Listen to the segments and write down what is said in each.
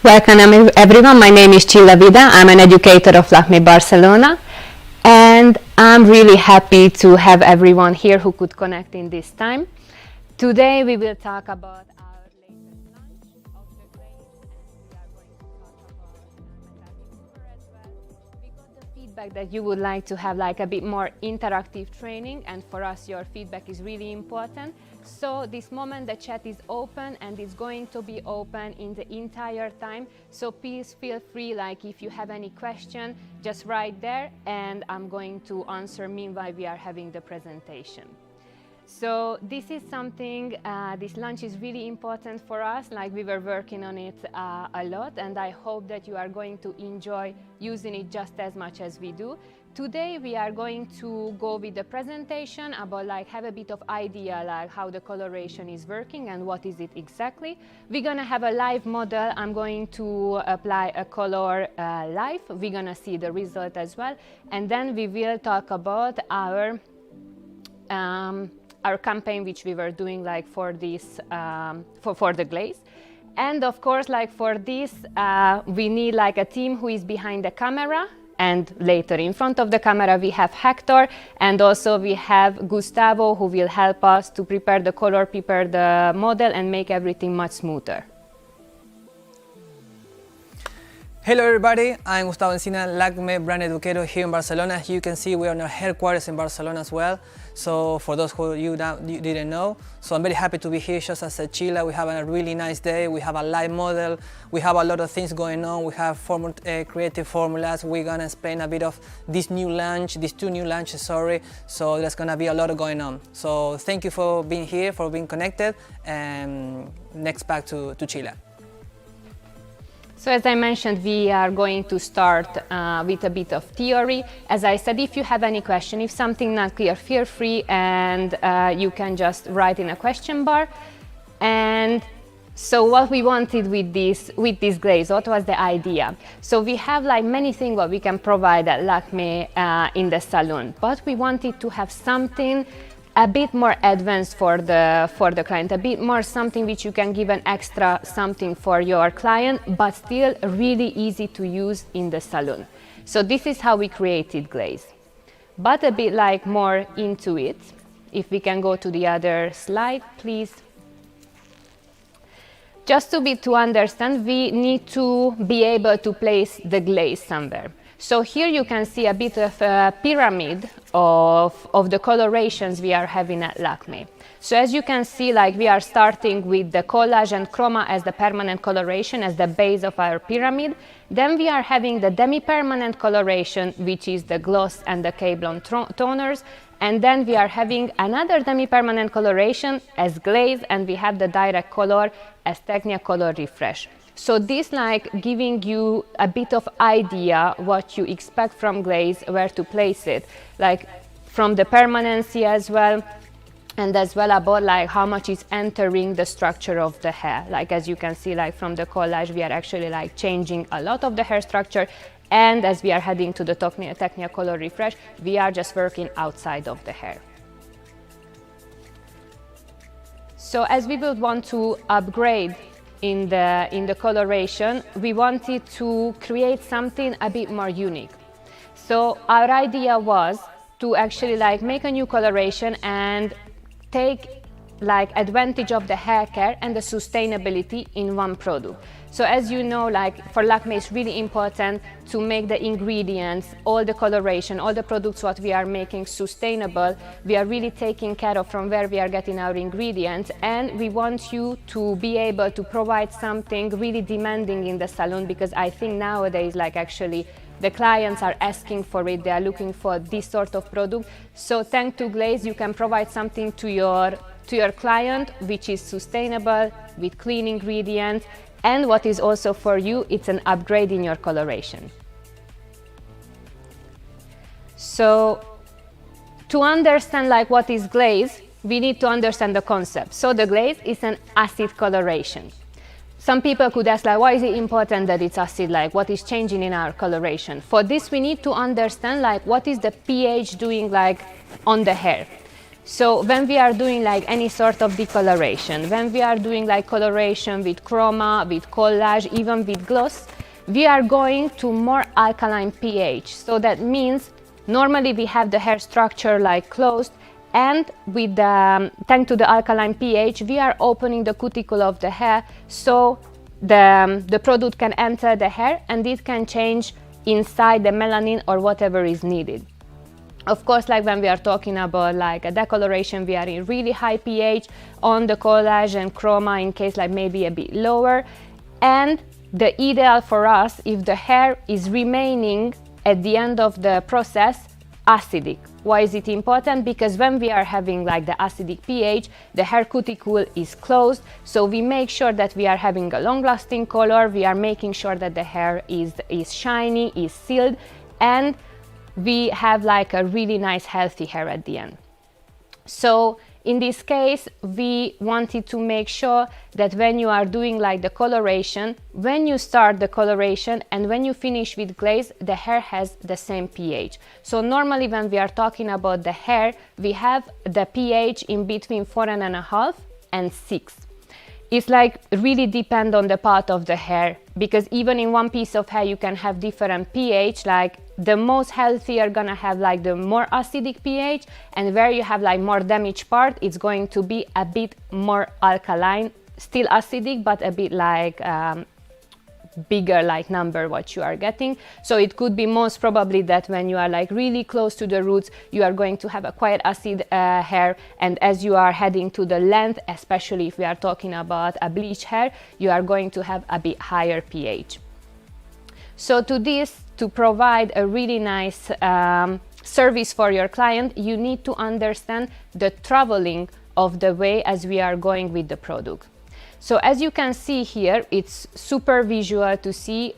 Welcome everyone, my name is Csilla Vida, I'm an educator of LAKMÉ Barcelona, and I'm really happy to have everyone here who could connect in this time. Today we will talk about our latest launch of the Glaze, and we are going to talk about as well. We got the feedback that you would like to have like a bit more interactive training, and for us your feedback is really important. So this moment the chat is open and it's going to be open in the entire time. So please feel free, like if you have any question, just write there and I'm going to answer meanwhile we are having the presentation. So this is something, this launch is really important for us, like we were working on it a lot, and I hope that you are going to enjoy using it just as much as we do. Today we are going to go with the presentation about like have a bit of idea like how the coloration is working and what is it exactly. We're gonna have a live model. I'm going to apply a color live. We're gonna see the result as well, and then we will talk about our campaign which we were doing like for this for the Glaze. And of course, like for this we need like a team who is behind the camera, and later in front of the camera we have Hector, and also we have Gustavo who will help us to prepare the color, prepare the model and make everything much smoother. Hello everybody, I'm Gustavo Encina, LAKMÉ brand educator here in Barcelona. As you can see, we are in our headquarters in Barcelona as well. So for those who you didn't know, so I'm very happy to be here. Just as said Csilla, we have a really nice day. We have a live model. We have a lot of things going on. We have creative formulas. We're gonna explain a bit of this new launch, these two new launches, sorry. So there's gonna be a lot going on. So thank you for being here, for being connected. And next back to Csilla. So as I mentioned, we are going to start with a bit of theory. As I said, if you have any question, if something not clear, feel free and you can just write in a question bar. And so what we wanted with this Glaze, what was the idea? So we have like many things what we can provide at LAKMÉ in the salon, but we wanted to have something a bit more advanced for the client, a bit more something which you can give an extra something for your client, but still really easy to use in the salon. So this is how we created Glaze, but a bit like more into it. If we can go to the other slide, please. Just to understand, we need to be able to place the Glaze somewhere. So here you can see a bit of a pyramid of the colorations we are having at LAKMÉ. So as you can see, like we are starting with the collage and chroma as the permanent coloration as the base of our pyramid. Then we are having the demi-permanent coloration, which is the gloss and the K-blond toners. And then we are having another demi-permanent coloration as Glaze, and we have the direct color as Technicolor Refresh. So this like giving you a bit of idea what you expect from Glaze, where to place it, like from the permanency as well, and as well about like how much is entering the structure of the hair. Like as you can see, like from the collage we are actually like changing a lot of the hair structure, and as we are heading to the Technicolor Refresh, we are just working outside of the hair. So as we would want to upgrade in the coloration, we wanted to create something a bit more unique. So our idea was to actually like make a new coloration and take like advantage of the hair care and the sustainability in one product. So as you know, like for LAKMÉ, it's really important to make the ingredients, all the coloration, all the products what we are making sustainable. We are really taking care of from where we are getting our ingredients, and we want you to be able to provide something really demanding in the salon, because I think nowadays like actually the clients are asking for it, they are looking for this sort of product. So thanks to Glaze, you can provide something to your client which is sustainable, with clean ingredients, and what is also for you, it's an upgrade in your coloration. So to understand like what is Glaze, we need to understand the concept. So the Glaze is an acid coloration. Some people could ask like, why is it important that it's acid? Like what is changing in our coloration? For this we need to understand like what is the pH doing like on the hair. So when we are doing like any sort of decoloration, when we are doing like coloration with chroma, with collage, even with gloss, we are going to more alkaline pH. So that means normally we have the hair structure like closed, and with the thanks to the alkaline pH, we are opening the cuticle of the hair, so the product can enter the hair and it can change inside the melanin or whatever is needed. Of course, like when we are talking about like a decoloration, we are in really high pH. On the collage and chroma, in case like maybe a bit lower. And the ideal for us, if the hair is remaining at the end of the process acidic. Why is it important? Because when we are having like the acidic pH, the hair cuticle is closed, so we make sure that we are having a long-lasting color, we are making sure that the hair is shiny, is sealed, and we have like a really nice healthy hair at the end. So in this case, we wanted to make sure that when you are doing like the coloration, when you start the coloration and when you finish with glaze, the hair has the same pH. So normally when we are talking about the hair, we have the pH in between 4.5 and 6. It's like really depend on the part of the hair, because even in one piece of hair you can have different pH, like the most healthy are gonna have like the more acidic pH, and where you have like more damaged part, it's going to be a bit more alkaline, still acidic, but a bit like bigger like number what you are getting. So it could be most probably that when you are like really close to the roots, you are going to have a quite acid hair, and as you are heading to the length, especially if we are talking about a bleach hair, you are going to have a bit higher pH. So to provide a really nice service for your client, you need to understand the traveling of the way as we are going with the product. So as you can see here, it's super visual to see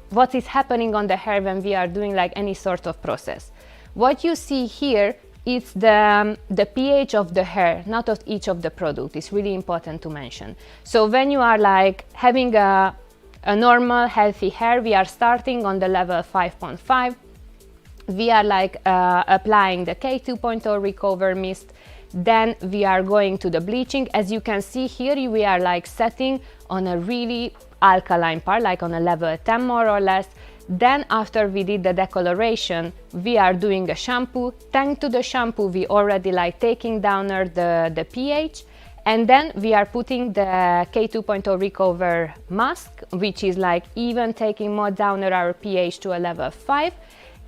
what is happening on the hair when we are doing like any sort of process. What you see here is the pH of the hair, not of each of the product. It's really important to mention. So when you are like having a normal healthy hair, we are starting on the level 5.5. We are like applying the K2.0 recover mist. Then we are going to the bleaching. As you can see here, we are like setting on a really alkaline part, like on a level 10 more or less. Then after we did the decoloration, we are doing a shampoo. Thanks to the shampoo, we already like taking down the pH. And then we are putting the K2.0 recover mask, which is like even taking more down our pH to a level 5.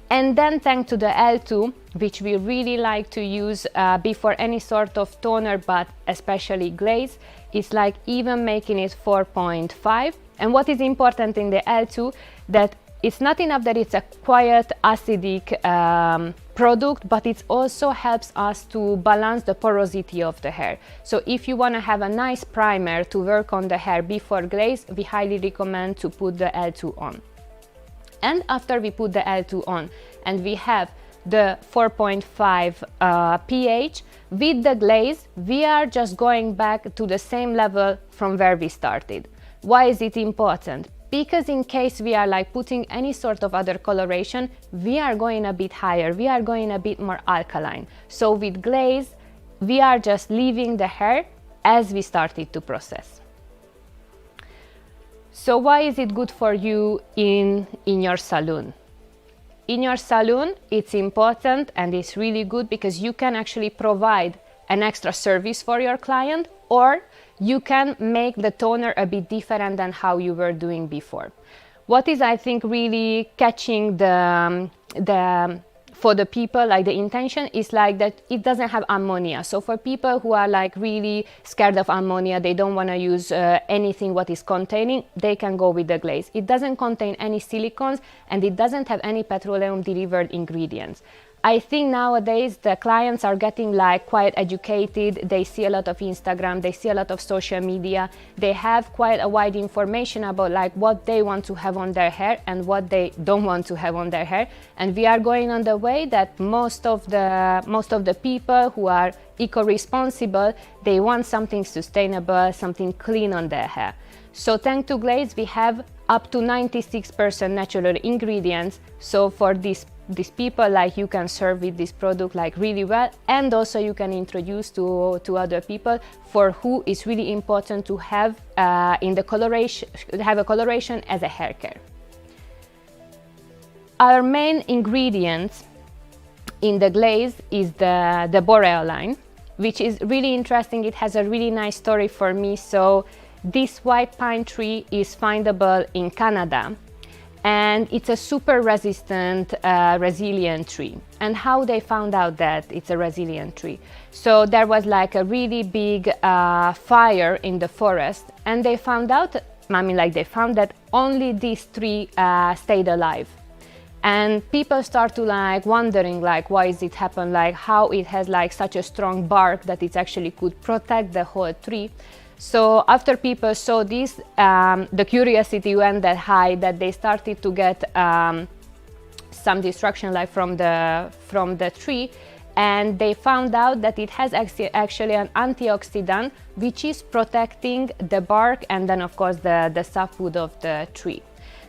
And then thanks to the L2, which we really like to use before any sort of toner, but especially glaze, it's like even making it 4.5. And what is important in the L2, that it's not enough that it's a quiet acidic product, but it also helps us to balance the porosity of the hair. So if you want to have a nice primer to work on the hair before glaze, we highly recommend to put the L2 on. And after we put the L2 on and we have the 4.5 pH, with the glaze, we are just going back to the same level from where we started. Why is it important? Because in case we are like putting any sort of other coloration, we are going a bit higher, we are going a bit more alkaline. So with glaze, we are just leaving the hair as we started to process. So why is it good for you in your salon? In your salon, it's important and it's really good because you can actually provide an extra service for your client, or you can make the toner a bit different than how you were doing before. What is, I think, really catching for the people, like the intention is like that it doesn't have ammonia. So for people who are like really scared of ammonia, they don't want to use anything what is containing, they can go with the glaze. It doesn't contain any silicones and it doesn't have any petroleum derivative ingredients. I think nowadays the clients are getting like quite educated. They see a lot of Instagram, they see a lot of social media. They have quite a wide information about like what they want to have on their hair and what they don't want to have on their hair. And we are going on the way that most of the people who are eco-responsible, they want something sustainable, something clean on their hair. So thanks to Glaze, we have up to 96% natural ingredients. So for this these people like you can serve with this product like really well, and also you can introduce to other people for who it's really important to have in the coloration, have a coloration as a hair care. Our main ingredient in the glaze is the boreal line, which is really interesting. It has a really nice story for me. So this white pine tree is findable in Canada, and it's a super resistant, resilient tree. And how they found out that it's a resilient tree? So there was like a really big fire in the forest, and they found out, they found that only these three stayed alive. And people start to like wondering like why is it happen, like how it has like such a strong bark that it actually could protect the whole tree. So after people saw this, the curiosity went that high that they started to get some destruction like from the tree, and they found out that it has actually an antioxidant which is protecting the bark and then of course the softwood of the tree.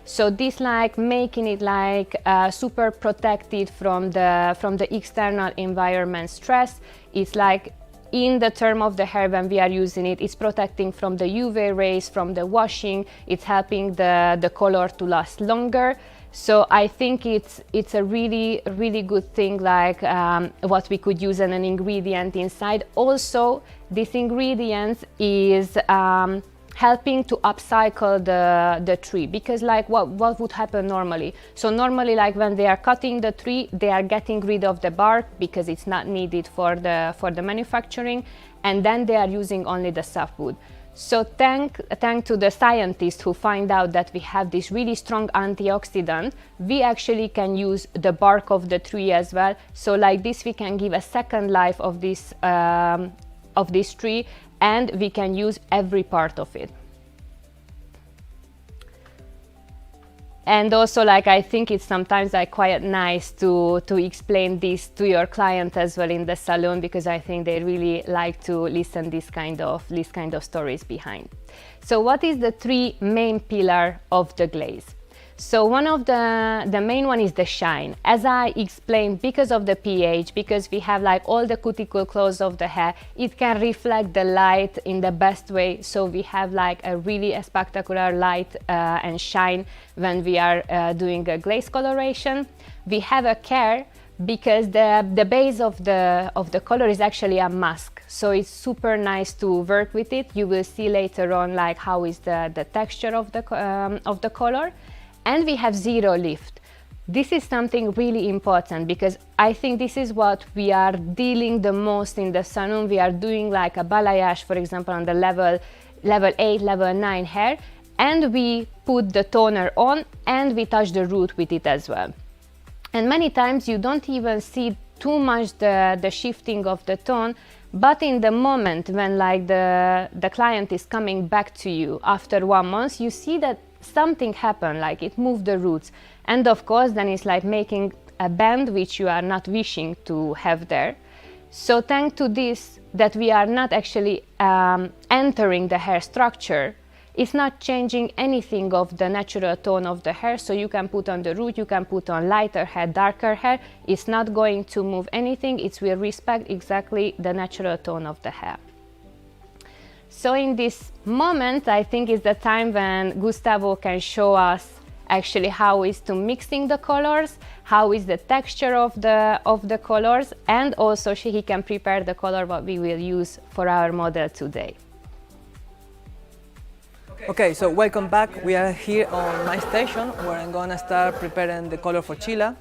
So this like making it like super protected from the external environment stress. It's like in the term of the hair when we are using it, it's protecting from the UV rays, from the washing. It's helping the color to last longer. So I think it's a really good thing, like what we could use as an ingredient inside. Also, this ingredient is helping to upcycle the tree, because like what would happen normally? So normally like when they are cutting the tree, they are getting rid of the bark because it's not needed for the manufacturing, and then they are using only the softwood. So thank to the scientists who find out that we have this really strong antioxidant, we actually can use the bark of the tree as well. So like this we can give a second life of this tree, and we can use every part of it. And also like I think it's sometimes like quite nice to explain this to your client as well in the salon, because I think they really like to listen this kind of stories behind. So what is the three main pillar of the glaze? So one of the main one is the shine. As I explained, because of the pH, because we have like all the cuticle close of the hair, it can reflect the light in the best way. So we have like a really spectacular light and shine when we are doing a glaze coloration. We have a care because the base of the color is actually a mask. So it's super nice to work with it. You will see later on like how is the texture of the color. And we have zero lift. This is something really important, because I think this is what we are dealing the most in the salon. We are doing like a balayage, for example, on the level 8, level 9 hair, and we put the toner on and we touch the root with it as well. And many times you don't even see too much the shifting of the tone, but in the moment when like the client is coming back to you after 1 month, you see that something happened, like it moved the roots, and of course then it's like making a bend which you are not wishing to have there. So thanks to this, that we are not actually entering the hair structure, it's not changing anything of the natural tone of the hair. So you can put on the root, you can put on lighter hair, darker hair, it's not going to move anything. It will respect exactly the natural tone of the hair. So in this moment, I think is the time when Gustavo can show us actually how is to mixing the colors, how is the texture of the colors, and also he can prepare the color what we will use for our model today. Okay, so welcome back. We are here on my station where I'm gonna start preparing the color for Chila.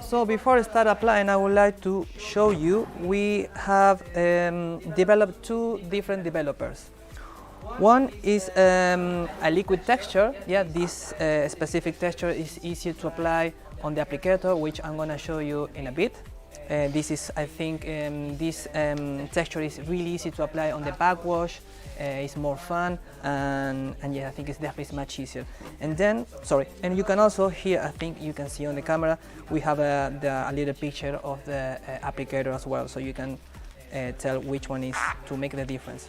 So before I start applying, I would like to show you, we have developed two different developers. One is a liquid texture. Yeah, this specific texture is easier to apply on the applicator, which I'm going to show you in a bit. This is, I think, this texture is really easy to apply on the backwash. It's more fun, and yeah, I think it's definitely much easier. And then, and you can also here, I think you can see on the camera, we have a little picture of the applicator as well, so you can tell which one is to make the difference.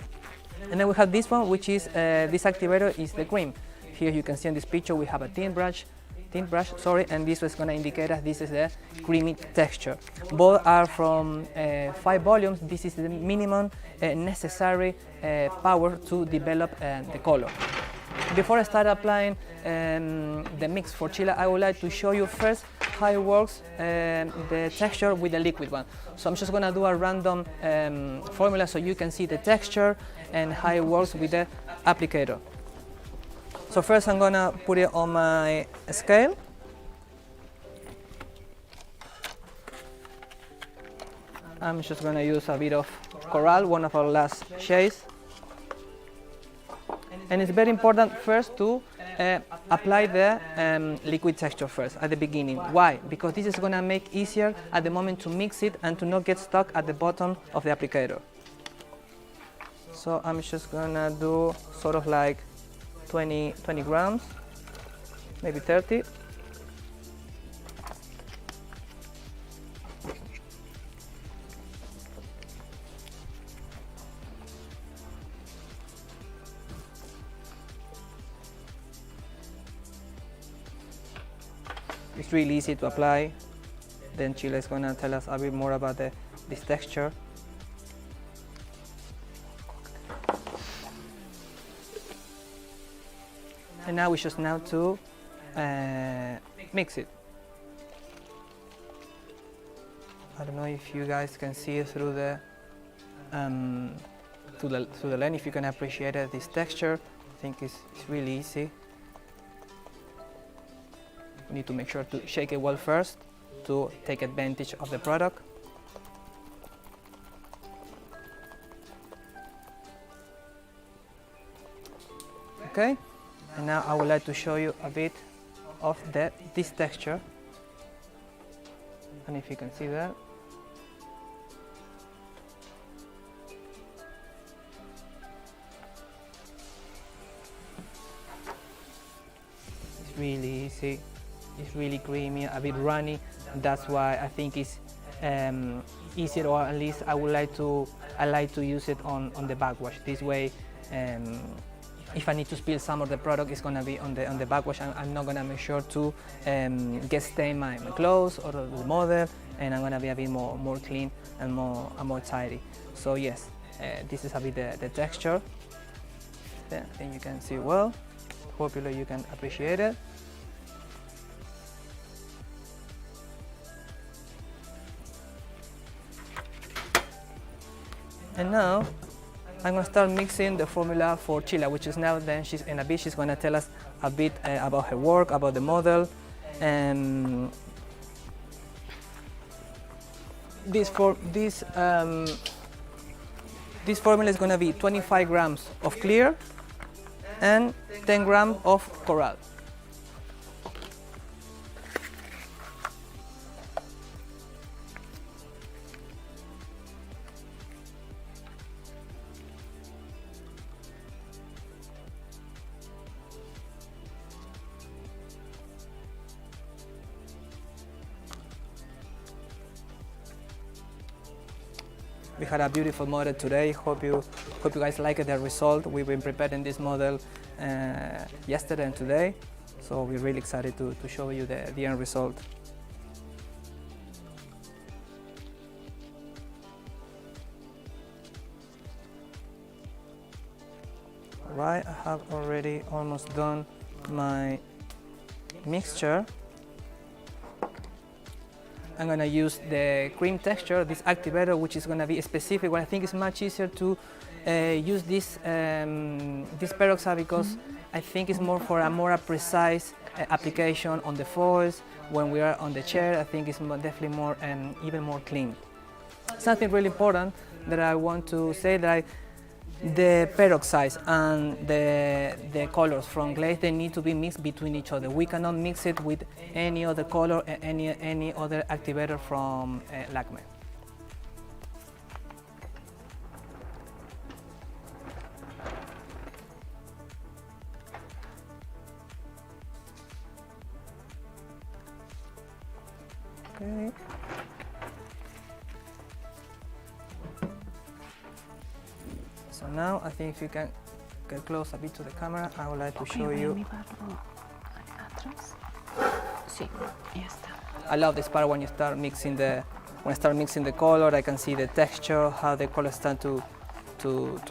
And then we have this one, which is this activator is the cream. here you can see in this picture we have a tint brush, and this is going to indicate us this is the creamy texture. Both are from 5 volumes. This is the minimum necessary power to develop the color. Before I start applying the mix for Chile, I would like to show you first how it works the texture with the liquid one. So I'm just going to do a random formula so you can see the texture and how it works with the applicator. So first I'm going to put it on my scale. I'm just going to use a bit of coral, one of our last shades. And it's very important first to apply the liquid texture first at the beginning. Why? Because this is going to make easier at the moment to mix it and to not get stuck at the bottom of the applicator. So I'm just going to do sort of like 20 grams, maybe 30. It's really easy to apply. Then Chile is going to tell us a bit more about this texture. And now we just to mix it. I don't know if you guys can see it through the lens. If you can appreciate this texture, I think it's really easy. You need to make sure to shake it well first to take advantage of the product. Okay, and now I would like to show you a bit of this texture. And if you can see that. It's really easy. It's really creamy, a bit runny. That's why I think it's easier, or at least I like to use it on the backwash. This way, if I need to spill some of the product, it's gonna be on the backwash. I'm not gonna make sure to get stain my clothes or the model, and I'm gonna be a bit more clean and more tidy. So yes, this is a bit the texture. I think you can see well. Hopefully you can appreciate it. And now I'm going to start mixing the formula for Chile, which is now then she's going to tell us a bit about her work, about the model. This formula is going to be 25 grams of clear and 10 grams of coral. We had a beautiful model today. Hope you guys like the result. We've been preparing this model yesterday and today, so we're really excited to show you the end result. All right, I have already almost done my mixture. I'm going to use the cream texture, this activator, which is going to be specific. But I think it's much easier to use this peroxide because I think it's more for a more precise application on the foils. When we are on the chair, I think it's definitely more even more clean. Something really important that I want to say that the peroxides and the colors from Glaze, they need to be mixed between each other. We cannot mix it with any other color, any other activator from LAKMÉ. Okay. So now I think if you can get close a bit to the camera, I would like to show you. I love this part when you start mixing the color. I can see the texture, how the colors start to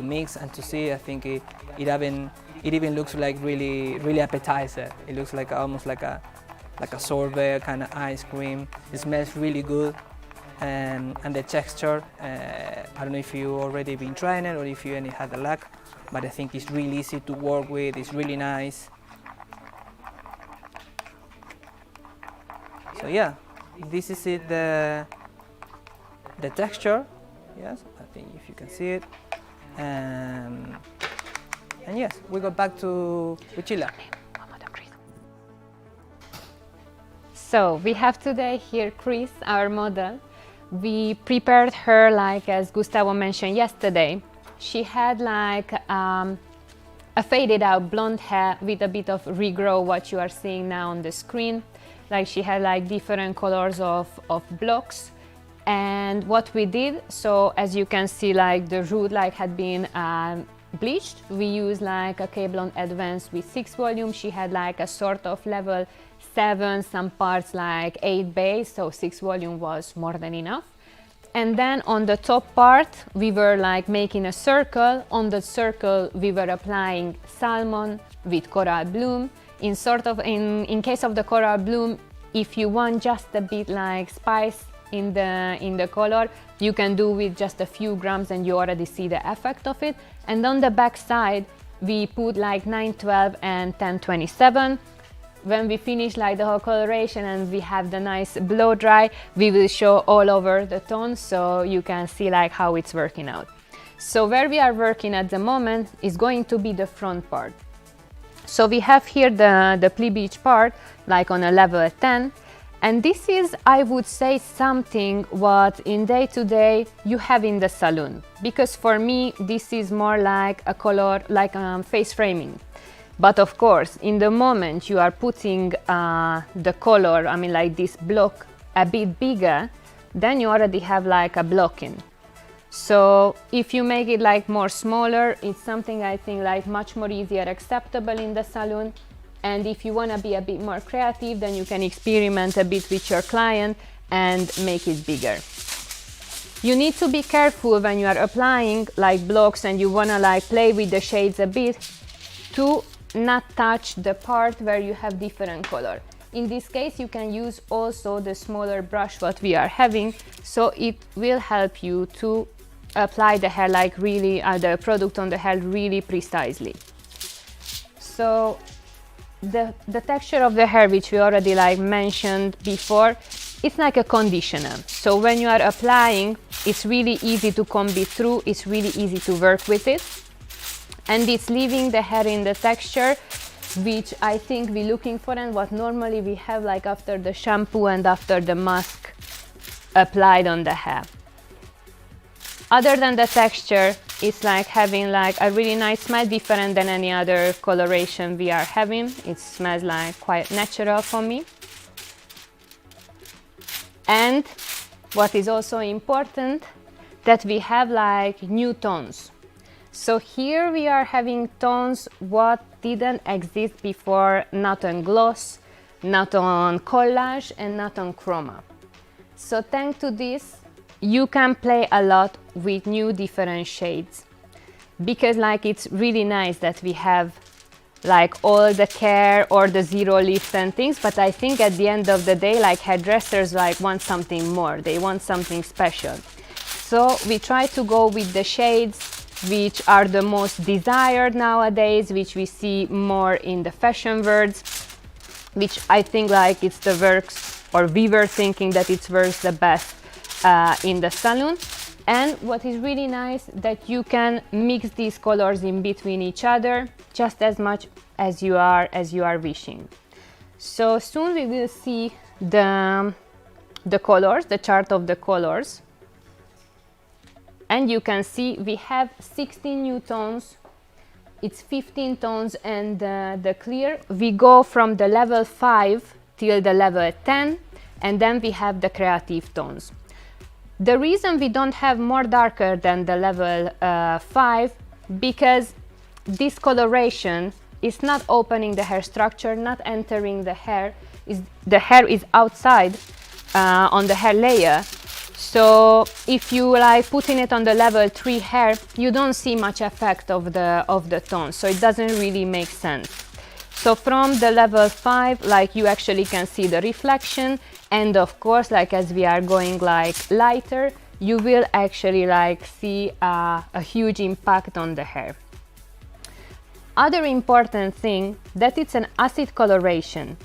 mix and to see. I think it even looks like really appetizer. It looks like almost like a sorbet kind of ice cream. It smells really good, and the texture. I don't know if you already been trying it or if you only had the luck, but I think it's really easy to work with. It's really nice. So yeah, this is it. The texture. Yes, I think if you can see it. And yes, we go back to Chila. So we have today here Chris, our model. We prepared her like as Gustavo mentioned yesterday. She had like a faded out blonde hair with a bit of regrow, what you are seeing now on the screen. Like she had like different colors of blocks. And what we did, so as you can see, like the root like had been bleached. We used like a K-Blond Advanced with 6 volume. She had like a sort of level 7, some parts like 8 base, so 6 volume was more than enough. And then on the top part, we were like making a circle. On the circle, we were applying salmon with coral bloom. In case of the coral bloom, if you want just a bit like spice in the color, you can do with just a few grams and you already see the effect of it. And on the back side, we put like 912 and 1027. When we finish like the whole coloration and we have the nice blow dry, we will show all over the tones so you can see like how it's working out. So where we are working at the moment is going to be the front part. So we have here the pre-bleach part like on a level 10, and this is, I would say, something what in day-to-day you have in the salon, because for me this is more like a color, like face framing. But of course, in the moment you are putting the color, I mean like this block a bit bigger, then you already have like a blocking. So if you make it like more smaller, it's something I think like much more easier acceptable in the salon. And if you want to be a bit more creative, then you can experiment a bit with your client and make it bigger. You need to be careful when you are applying like blocks and you want to like play with the shades a bit to not touch the part where you have different color. In this case, you can use also the smaller brush what we are having, so it will help you to apply the hair like really, the product on the hair really precisely. So the texture of the hair, which we already like mentioned before, it's like a conditioner. So when you are applying, it's really easy to comb it through, it's really easy to work with it. And it's leaving the hair in the texture, which I think we're looking for and what normally we have like after the shampoo and after the mask applied on the hair. Other than the texture, it's like having like a really nice smell, different than any other coloration we are having. It smells like quite natural for me. And what is also important, that we have like new tones. So here we are having tones what didn't exist before, not on gloss, not on collage, and not on chroma. So thanks to this, you can play a lot with new different shades, because like it's really nice that we have like all the care or the zero lift and things, but I think at the end of the day, like hairdressers like want something more, they want something special. So we try to go with the shades which are the most desired nowadays, which we see more in the fashion words, which I think like it's the works, or we were thinking that it works the best in the salon. And what is really nice, that you can mix these colors in between each other just as much as you are wishing. So soon we will see the colors, the chart of the colors. And you can see we have 16 new tones, it's 15 tones, and the clear, we go from the level 5 till the level 10, and then we have the creative tones. The reason we don't have more darker than the level 5, because discoloration is not opening the hair structure, not entering the hair. The hair is outside on the hair layer. So if you like putting it on the level 3 hair, you don't see much effect of the tone, so it doesn't really make sense. So from the level 5, like you actually can see the reflection, and of course, like as we are going like lighter, you will actually like see a huge impact on the hair. Other important thing, that it's an acid coloration.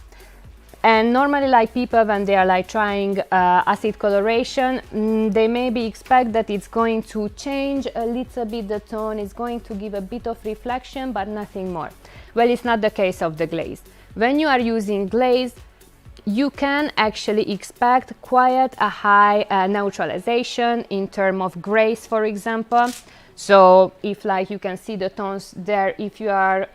And normally, like people, when they are like trying acid coloration, they maybe expect that it's going to change a little bit the tone, it's going to give a bit of reflection, but nothing more. Well, it's not the case of the glaze. When you are using glaze, you can actually expect quite a high neutralization in terms of grays, for example. So if like you can see the tones there, if you are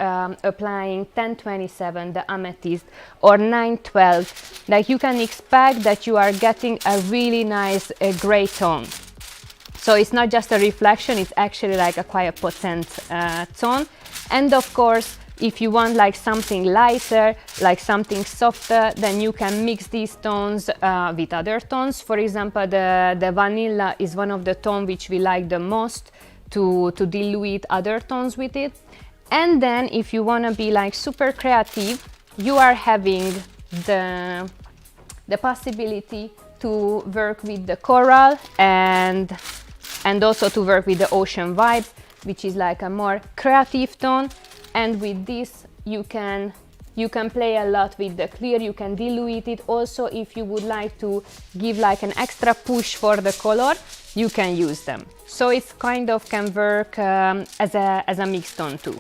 applying 1027, the amethyst, or 912, like you can expect that you are getting a really nice gray tone. So it's not just a reflection, it's actually like a quite potent tone. And of course, if you want like something lighter, like something softer, then you can mix these tones with other tones. For example, the vanilla is one of the tones which we like the most to dilute other tones with it. And then if you want to be like super creative, you are having the possibility to work with the coral and also to work with the ocean vibes, which is like a more creative tone. And with this you can play a lot with the clear, you can dilute it. Also, if you would like to give like an extra push for the color, you can use them. So it's kind of can work as a mixed tone too.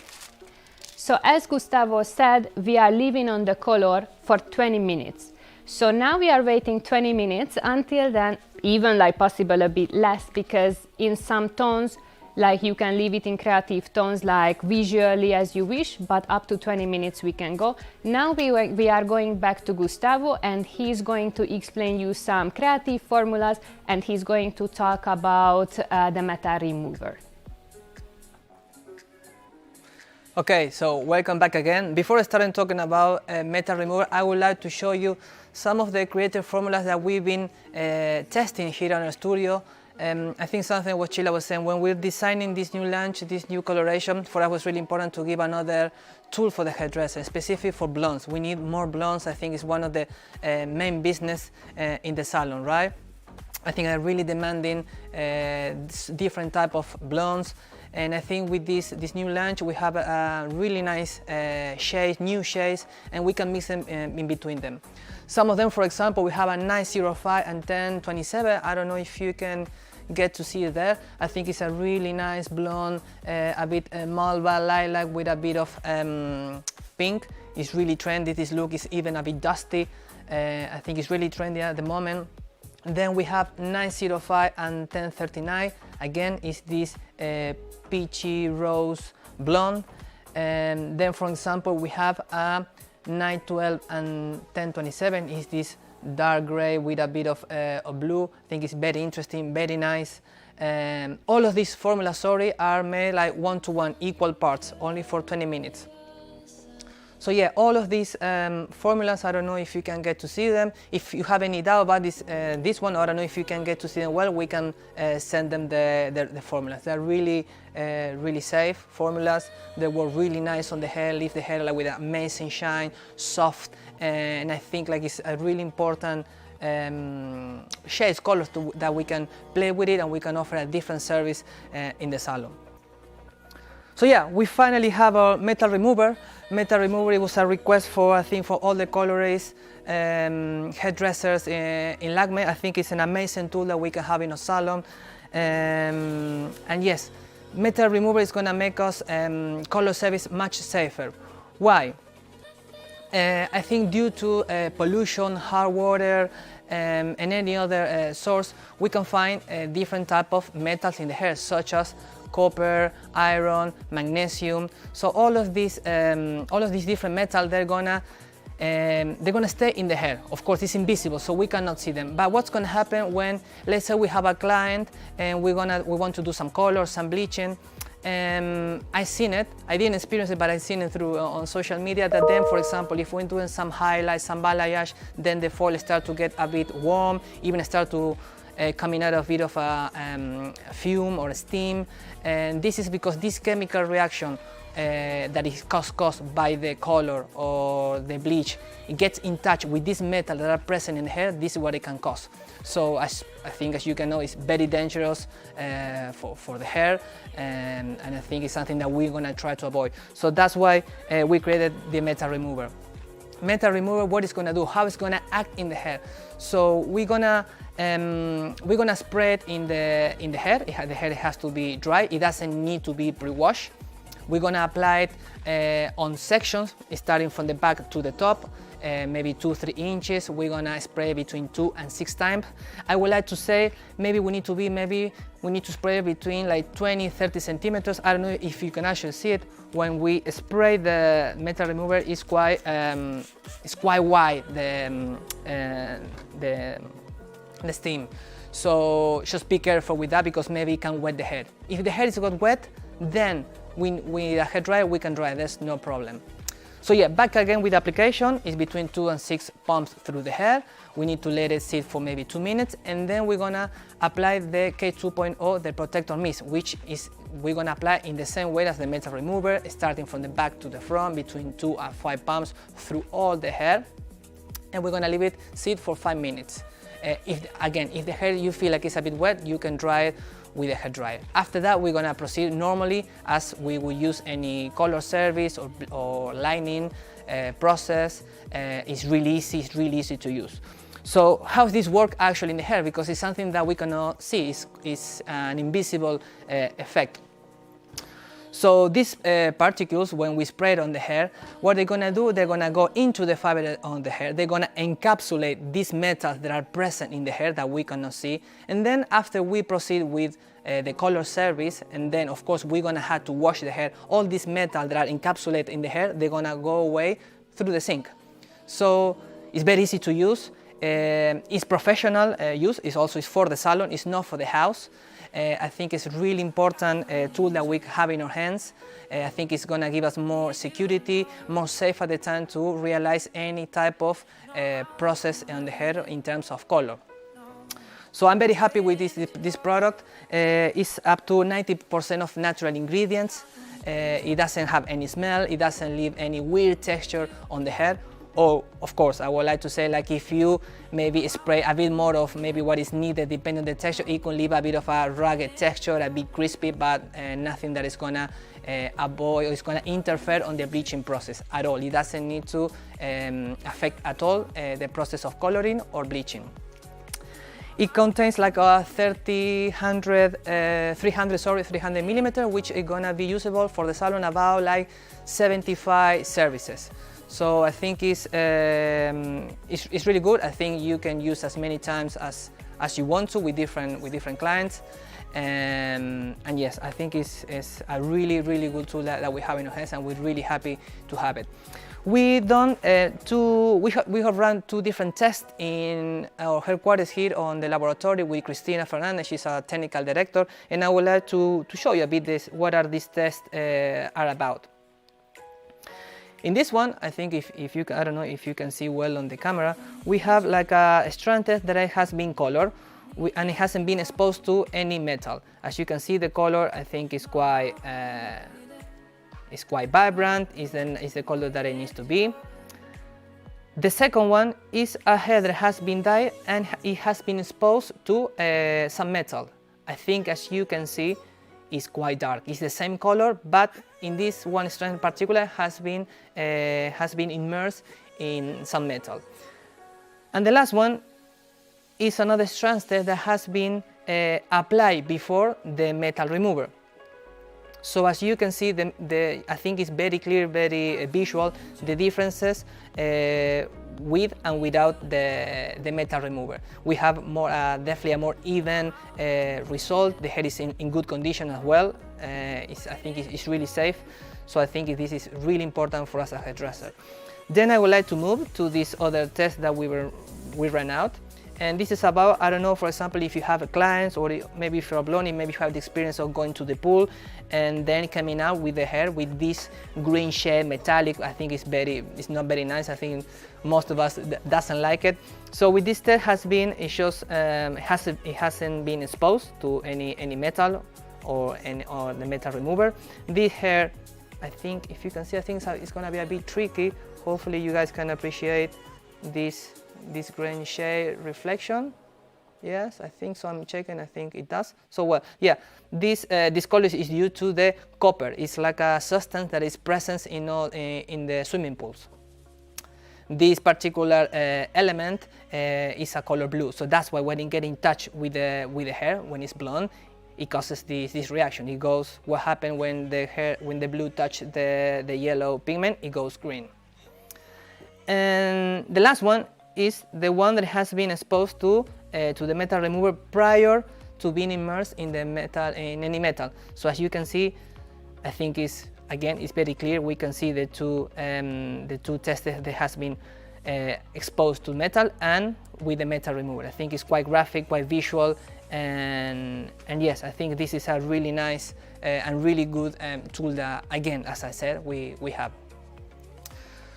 So as Gustavo said, we are leaving on the color for 20 minutes. So now we are waiting 20 minutes. Until then, even like possible a bit less, because in some tones, like you can leave it in creative tones like visually as you wish, but up to 20 minutes we can go. Now we are going back to Gustavo, and he's going to explain you some creative formulas, and he's going to talk about the metal remover. Okay, so welcome back again. Before I start talking about metal remover, I would like to show you some of the creative formulas that we've been testing here in our studio. I think something what Sheila was saying, when we're designing this new launch, this new coloration, for us was really important to give another tool for the hairdresser, specific for blondes. We need more blondes. I think it's one of the main business in the salon, right? I think I'm really demanding different type of blondes, and I think with this new launch we have a really nice shades, new shades, and we can mix them in between them. Some of them, for example, we have a 905 and 1027. I don't know if you can get to see it there. I think it's a really nice blonde, a bit malva lilac with a bit of pink. It's really trendy. This look is even a bit dusty. I think it's really trendy at the moment. Then we have 905 and 1039. Again, is this peachy rose blonde. And then, for example, we have a 912 and 1027. Is this dark gray with a bit of blue. I think it's very interesting, very nice. All of these formulas, are made like 1-to-1 equal parts, only for 20 minutes. So yeah, all of these formulas, I don't know if you can get to see them. If you have any doubt about this one, or I don't know if you can get to see them well, we can send them the formulas. They're really, really safe formulas. They work really nice on the hair, leave the hair like with an amazing shine, soft, and I think like it's a really important shades, colors that we can play with it, and we can offer a different service in the salon. So yeah, we finally have our metal remover. Metal remover, it was a request for, I think, for all the colorist hairdressers in LAKMÉ. I think it's an amazing tool that we can have in a salon. And yes, metal remover is gonna make us color service much safer. Why? I think due to pollution, hard water, and any other source, we can find different type of metals in the hair, such as copper, iron, magnesium. So all of these different metals, they're gonna stay in the hair. Of course, it's invisible, so we cannot see them. But what's gonna happen when, let's say, we have a client and we want to do some color, some bleaching, I've seen it. I didn't experience it, but I've seen it through on social media. That then, for example, if we're doing some highlights, some balayage, then the foil start to get a bit warm, even start to coming out of a bit of a fume or steam. And this is because this chemical reaction that is caused by the color or the bleach, it gets in touch with this metal that are present in the hair. This is what it can cause. So I think, as you can know, it's very dangerous for the hair, and I think it's something that we're gonna try to avoid. So that's why we created the metal remover. Metal remover, what it's gonna do, how it's gonna act in the hair. So we're gonna spray it in the hair. The hair has to be dry. It doesn't need to be pre-washed. We're gonna apply it on sections, starting from the back to the top, maybe 2-3 inches. We're gonna spray between 2 and 6 times. I would like to say maybe we need to spray between like 20-30 centimeters. I don't know if you can actually see it. When we spray the metal remover, it's quite wide, the steam. So just be careful with that, because maybe it can wet the hair. If the hair is got wet, then with a hair dryer we can dry. There's no problem. So yeah, back again with application is between 2 and 6 pumps through the hair. We need to let it sit for maybe 2 minutes, and then we're gonna apply the K2.0, the protector mist, which is we're gonna apply in the same way as the metal remover, starting from the back to the front, between 2 and 5 pumps through all the hair, and we're gonna leave it sit for 5 minutes. If the hair you feel like it's a bit wet, you can dry it with a hair dryer. After that, we're gonna proceed normally as we would use any color service or lining process. It's really easy to use. So how does this work actually in the hair? Because it's something that we cannot see. It's an invisible effect. So these particles, when we spray it on the hair, what they're gonna do, they're gonna go into the fiber on the hair. They're gonna encapsulate these metals that are present in the hair that we cannot see. And then after we proceed with the color service, and then of course we're gonna have to wash the hair, all these metals that are encapsulated in the hair, they're gonna go away through the sink. So it's very easy to use. It's professional use. It's for the salon. It's not for the house. I think it's a really important tool that we have in our hands. I think it's going to give us more security, more safe at the time to realize any type of process on the hair in terms of color. So I'm very happy with this product. It's up to 90% of natural ingredients. It doesn't have any smell. It doesn't leave any weird texture on the hair. Or, of course, I would like to say, like, if you maybe spray a bit more of maybe what is needed, depending on the texture, it can leave a bit of a rugged texture, a bit crispy, but nothing that is gonna avoid or is gonna interfere on the bleaching process at all. It doesn't need to affect at all the process of coloring or bleaching. It contains like a 300 millimeter, which is gonna be usable for the salon about like 75 services. So I think it's really good. I think you can use as many times as you want to with different clients. And yes, I think it's a really good tool that we have in our hands, and we're really happy to have it. We have run 2 different tests in our headquarters here on the laboratory with Cristina Fernandez. She's our technical director, and I would like to show you a bit what these tests are about. In this one, I think if you can, I don't know if you can see well on the camera, we have like a strand test that has been colored and it hasn't been exposed to any metal. As you can see, the color I think is quite vibrant. Is the color that it needs to be. The second one is a hair that has been dyed and it has been exposed to some metal. I think, as you can see, is quite dark. It's the same color, but in this one strand in particular has been immersed in some metal. And the last one is another strand test that has been applied before the metal remover. So as you can see, I think it's very clear, very visual, the differences with and without the metal remover. We have definitely a more even result. The hair is in good condition as well. I think it's really safe. So I think this is really important for us as a hairdresser. Then I would like to move to this other test that we ran out. And this is about, I don't know, for example, if you have a client, or maybe if you're a blondie, maybe you have the experience of going to the pool and then coming out with the hair with this green shade, metallic. I think it's not very nice. I think most of us doesn't like it. So with this test it shows it hasn't been exposed to any metal or the metal remover. This hair, I think, if you can see, I think it's gonna be a bit tricky. Hopefully you guys can appreciate this green shade reflection. Yes, I think so. I'm checking. I think it does. So well, yeah, this color is due to the copper. It's like a substance that is present in the swimming pools. This particular element is a color blue. So that's why when it gets in touch with the hair, when it's blonde, it causes this reaction. It goes. What happened when the blue touches the yellow pigment? It goes green. And the last one is the one that has been exposed to the metal remover prior to being immersed in any metal. So as you can see, I think it's very clear. We can see the two tests that has been exposed to metal and with the metal remover. I think it's quite graphic, quite visual, and yes, I think this is a really nice and really good tool that, again, as I said, we have.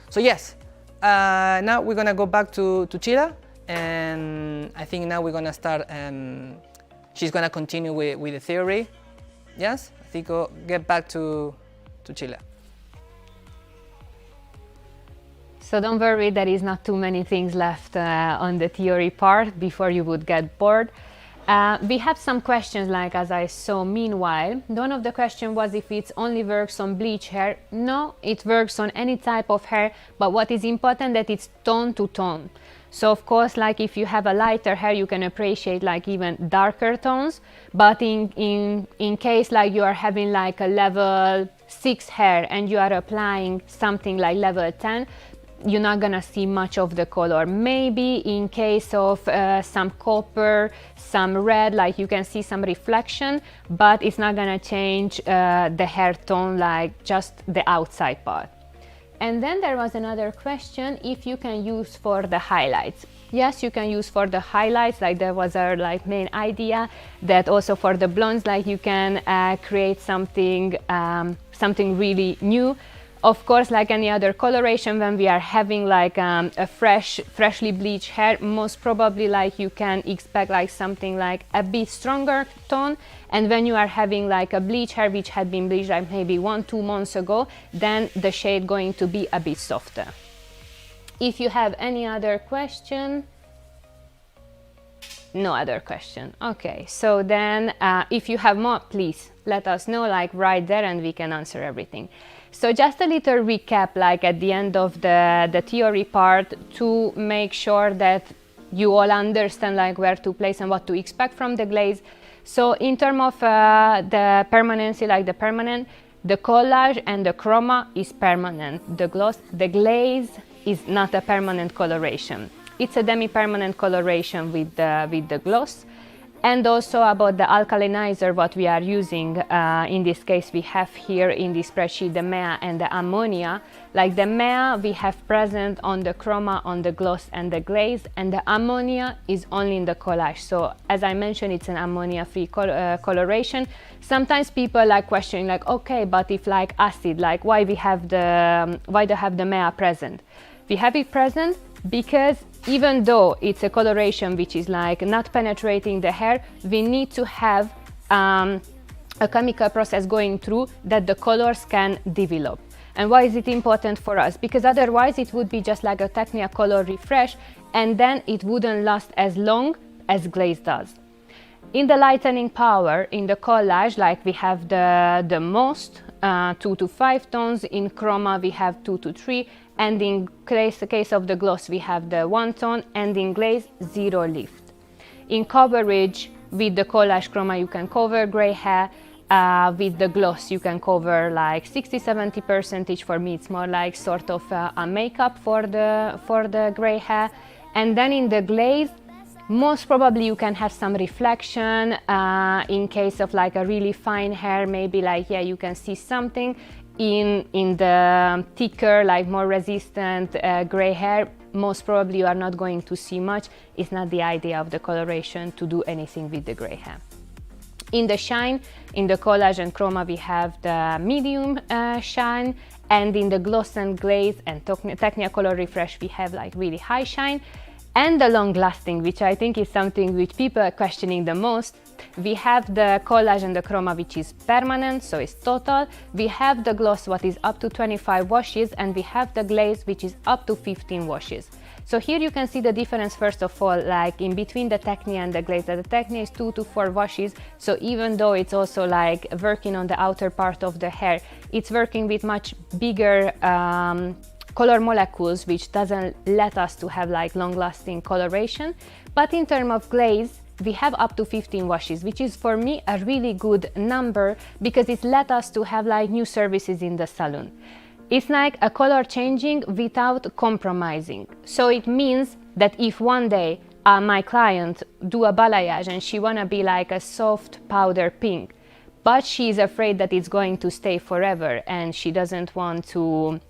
So yes. Now we're gonna go back to Chila, and I think now we're gonna start. She's gonna continue with the theory. Yes, I think we'll get back to Chila. So don't worry, there is not too many things left on the theory part before you would get bored. We have some questions, like as I saw meanwhile. One of the questions was if it only works on bleach hair. No, it works on any type of hair, but what is important that it's tone to tone. So of course, like if you have a lighter hair, you can appreciate like even darker tones, but in case like you are having like a level 6 hair and you are applying something like level 10, you're not gonna see much of the color. Maybe in case of some copper, some red, like you can see some reflection, but it's not gonna change the hair tone, like just the outside part. And then there was another question if you can use for the highlights. Yes, you can use for the highlights, like that was our like main idea, that also for the blondes, like you can create something really new. Of course, like any other coloration, when we are having like a freshly bleached hair, most probably like you can expect like something like a bit stronger tone. And when you are having like a bleach hair which had been bleached like maybe 1-2 months ago, then the shade going to be a bit softer. If you have any other question, no other question. Okay, so then if you have more, please let us know, like right there, and we can answer everything. So just a little recap, like at the end of the theory part, to make sure that you all understand like where to place and what to expect from the glaze. So in terms of the permanency, like the permanent, the collage and the chroma is permanent. The glaze is not a permanent coloration. It's a demi-permanent coloration with the gloss. And also about the alkalinizer, what we are using, in this case we have here in this spreadsheet the MEA and the ammonia. Like the MEA we have present on the chroma, on the gloss and the glaze, and the ammonia is only in the collage. So as I mentioned, it's an ammonia-free coloration. Sometimes people like questioning like, okay, but if like acid, like why do have the MEA present? We have it present because even though it's a coloration which is like not penetrating the hair, we need to have a chemical process going through that the colors can develop. And why is it important for us? Because otherwise it would be just like a technical color refresh, and then it wouldn't last as long as glaze does. In the lightening power, in the collage, like we have the most 2 to 5 tones, in chroma we have 2 to 3, and in the case of the gloss we have the 1 tone, and in glaze 0 lift. In coverage, with the collage chroma you can cover gray hair, with the gloss you can cover like 60-70%. For me it's more like sort of a makeup for the gray hair. And then in the glaze, most probably you can have some reflection in case of like a really fine hair, maybe like, yeah, you can see something. In the thicker, like more resistant gray hair, most probably you are not going to see much. It's not the idea of the coloration to do anything with the gray hair. In the shine, in the collage and chroma, we have the medium shine, and in the gloss and glaze and Technicolor refresh, we have like really high shine. And the long lasting, which I think is something which people are questioning the most. We have the collage and the chroma, which is permanent, so it's total. We have the gloss, what is up to 25 washes, and we have the glaze, which is up to 15 washes. So here you can see the difference, first of all, like in between the Techni and the glaze, that the Techni is 2 to 4 washes. So even though it's also like working on the outer part of the hair, it's working with much bigger color molecules, which doesn't let us to have like long-lasting coloration. But in terms of glaze, we have up to 15 washes, which is for me a really good number, because it let us to have like new services in the salon. It's like a color changing without compromising. So it means that if one day my client do a balayage and she wanna be like a soft powder pink, but she's afraid that it's going to stay forever and she doesn't want to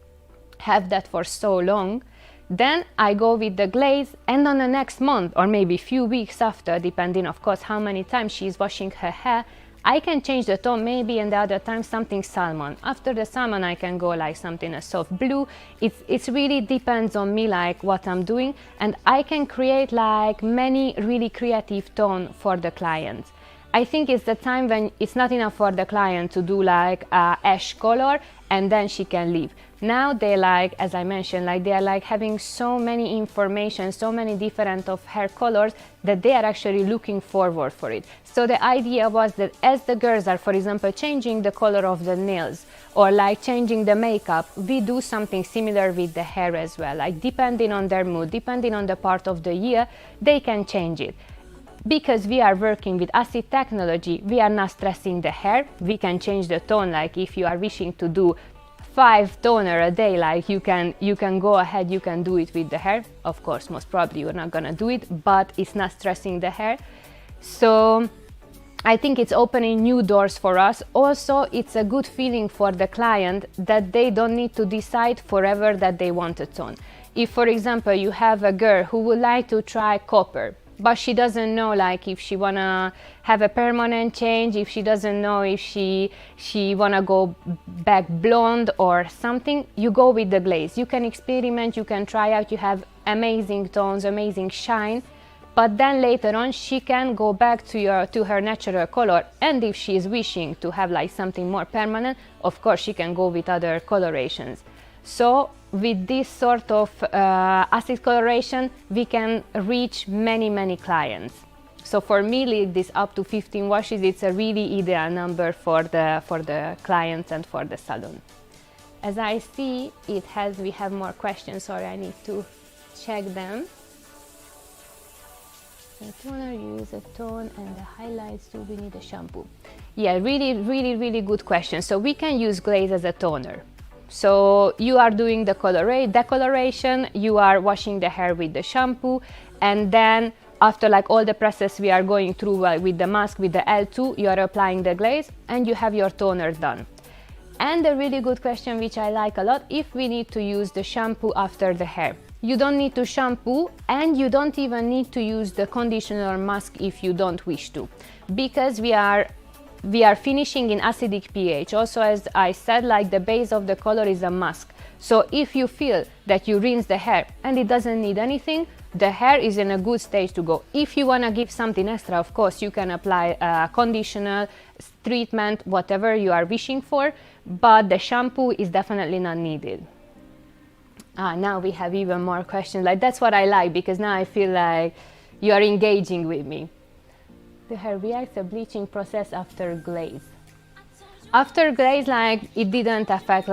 have that for so long, then I go with the glaze, and on the next month or maybe few weeks after, depending of course how many times she's washing her hair, I can change the tone, maybe, and the other time something salmon. After the salmon I can go like something a soft blue. It's really depends on me, like what I'm doing, and I can create like many really creative tone for the client. I think it's the time when it's not enough for the client to do like ash color and then she can leave. Now they like, as I mentioned, like they are like having so many information, so many different of hair colors, that they are actually looking forward for it. So the idea was that as the girls are, for example, changing the color of the nails or like changing the makeup, we do something similar with the hair as well. Like depending on their mood, depending on the part of the year, they can change it. Because we are working with acid technology, we are not stressing the hair. We can change the tone, like if you are wishing to do 5 toner a day, like you can go ahead, you can do it with the hair. Of course, most probably you're not gonna do it, but it's not stressing the hair. So I think it's opening new doors for us. Also, it's a good feeling for the client that they don't need to decide forever that they want a tone. If, for example, you have a girl who would like to try copper, but she doesn't know like if she wanna have a permanent change, if she doesn't know if she wanna go back blonde or something, you go with the glaze. You can experiment, you can try out, you have amazing tones, amazing shine, but then later on she can go back to her natural color. And if she is wishing to have like something more permanent, of course she can go with other colorations. So with this sort of acid coloration, we can reach many clients. So for me, like this up to 15 washes, it's a really ideal number for the clients and for the salon. As I see, we have more questions. Sorry, I need to check them. The toner, you use a tone, and the highlights, do we need a shampoo? Yeah, really good question. So we can use glaze as a toner. So you are doing the decoloration, you are washing the hair with the shampoo, and then after like all the process we are going through with the mask, with the L2, you are applying the glaze and you have your toner done. And a really good question which I like a lot, if we need to use the shampoo after the hair. You don't need to shampoo, and you don't even need to use the conditioner or mask if you don't wish to, because we are finishing in acidic pH. Also, as I said, like the base of the color is a mask. So if you feel that you rinse the hair and it doesn't need anything, the hair is in a good stage to go. If you want to give something extra, of course, you can apply a conditioner, treatment, whatever you are wishing for, but the shampoo is definitely not needed. Now we have even more questions. Like that's what I like, because now I feel like you are engaging with me. The hair reacts the bleaching process after glaze. After glaze, like it doesn't affect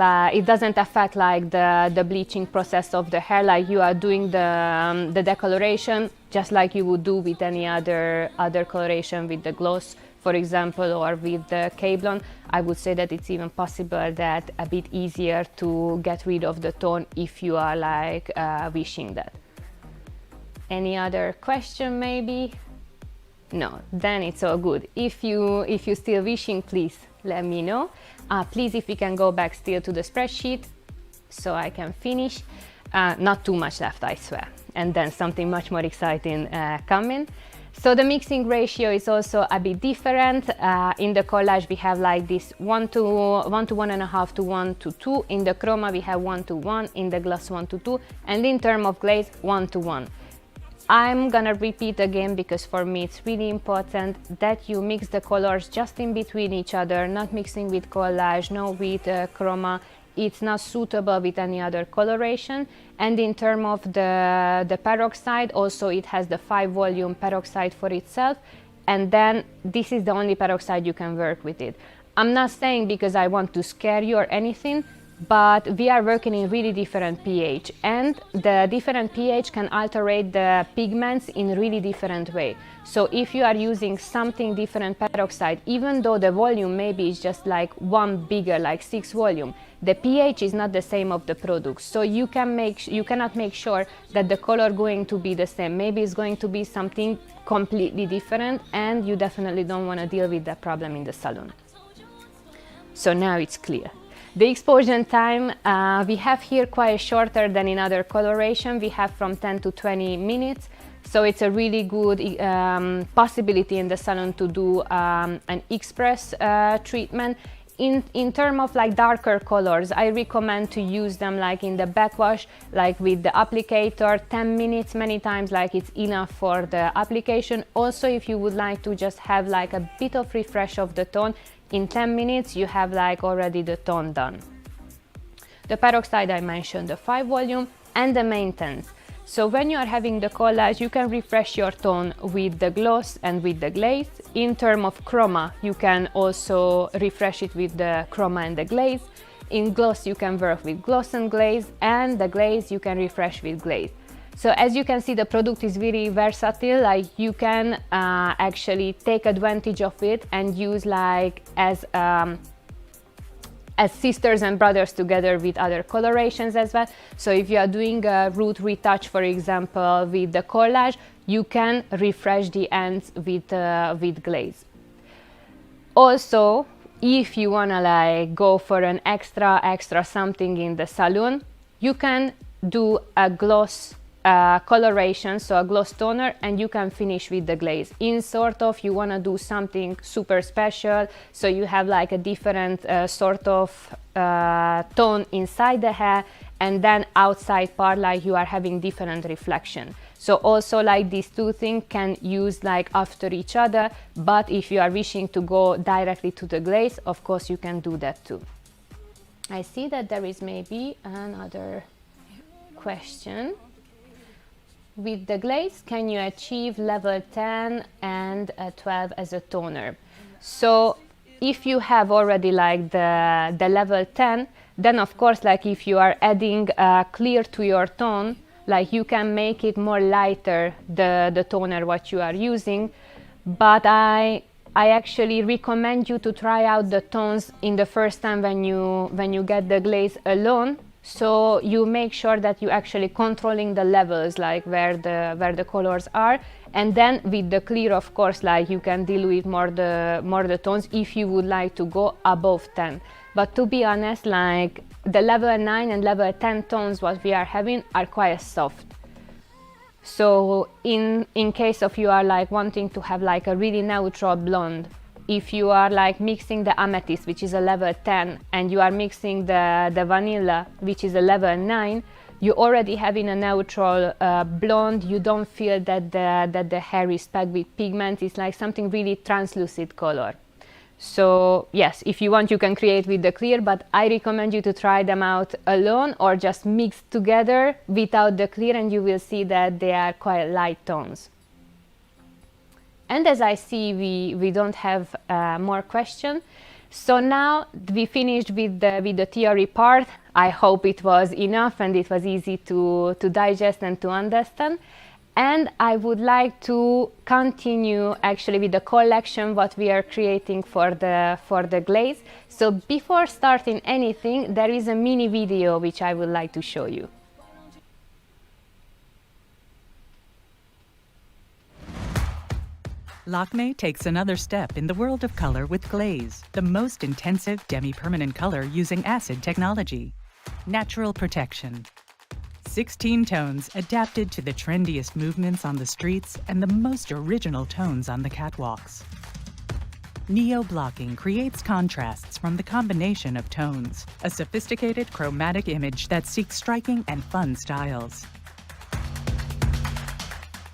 like the bleaching process of the hair. Like you are doing the decoloration just like you would do with any other coloration, with the gloss, for example, or with the K-Blond. I would say that it's even possible that a bit easier to get rid of the tone if you are like wishing that. Any other question maybe? No, then it's all good. If you still wishing, please let me know. Please, if we can go back still to the spreadsheet so I can finish. not too much left, I swear. And then something much more exciting coming. So the mixing ratio is also a bit different. In the collage we have like this 1 to 1.5 to 1 to 2. In the chroma we have 1 to 1. In the gloss 1 to 2. And in terms of glaze 1 to 1. I'm gonna repeat again because for me it's really important that you mix the colors just in between each other, not mixing with collage, no with chroma. It's not suitable with any other coloration. And in terms of the peroxide, also it has the 5 volume peroxide for itself, and then this is the only peroxide you can work with it. I'm not saying because I want to scare you or anything, but we are working in really different pH, and the different pH can alterate the pigments in really different way. So if you are using something different peroxide, even though the volume maybe is just like one bigger, like 6 volume, the pH is not the same of the product. So you cannot make sure that the color going to be the same. Maybe it's going to be something completely different, and you definitely don't want to deal with that problem in the salon. So now it's clear. The exposure time we have here quite shorter than in other coloration. We have from 10 to 20 minutes. So it's a really good possibility in the salon to do an express treatment. In terms of like darker colors, I recommend to use them like in the backwash, like with the applicator, 10 minutes many times, like it's enough for the application. Also, if you would like to just have like a bit of refresh of the tone, in 10 minutes you have like already the tone done. The peroxide I mentioned, the 5 volume, and the maintenance. So when you are having the collage, you can refresh your tone with the gloss and with the glaze. In terms of chroma, you can also refresh it with the chroma and the glaze. In gloss, you can work with gloss and glaze, and the glaze you can refresh with glaze. So as you can see, the product is very versatile. Like you can actually take advantage of it and use like as sisters and brothers together with other colorations as well. So if you are doing a root retouch, for example, with the collage, you can refresh the ends with glaze. Also, if you wanna like go for an extra something in the salon, you can do a gloss coloration, so a gloss toner, and you can finish with the glaze. In sort of you want to do something super special, so you have like a different sort of tone inside the hair, and then outside part like you are having different reflection. So also like these two things can use like after each other, but if you are wishing to go directly to the glaze, of course you can do that too. I see that there is maybe another question. With the glaze, can you achieve level 10 and 12 as a toner? So if you have already like the level 10, then of course like if you are adding clear to your tone, like you can make it more lighter, the toner what you are using. But I actually recommend you to try out the tones in the first time when you get the glaze alone. So you make sure that you actually controlling the levels, like where the colors are, and then with the clear, of course, like you can deal with more the tones if you would like to go above 10. But to be honest, like the level 9 and level 10 tones what we are having are quite soft. So in case of you are like wanting to have like a really neutral blonde, if you are like mixing the amethyst, which is a level 10, and you are mixing the vanilla, which is a level 9, you already having a neutral blonde. You don't feel that the hair is packed with pigment. It's like something really translucent color. So yes, if you want, you can create with the clear, but I recommend you to try them out alone or just mix together without the clear, and you will see that they are quite light tones. And as I see, we don't have more questions. So now we finished with the theory part. I hope it was enough and it was easy to digest and to understand. And I would like to continue actually with the collection what we are creating for the glaze. So before starting anything, there is a mini video which I would like to show you. LAKMÉ takes another step in the world of color with Glaze, the most intensive demi-permanent color using acid technology. Natural protection. 16 tones adapted to the trendiest movements on the streets and the most original tones on the catwalks. Neo-blocking creates contrasts from the combination of tones, a sophisticated chromatic image that seeks striking and fun styles.